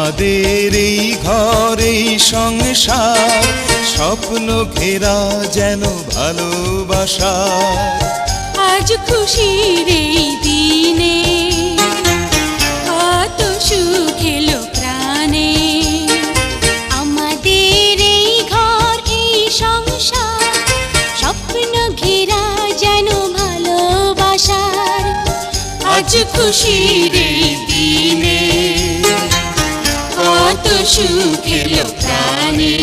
আমাদের এই ঘর এই সংসার স্বপ্ন ঘেরা যেন ভালোবাসা। আজ খুশির এই দিনে কত সুখ এলো প্রাণে। আমাদের এই ঘর এই সংসার স্বপ্ন ঘেরা যেন ভালোবাসার। আজ খুশির এই দিনে কত সুখ এলো প্রাণে।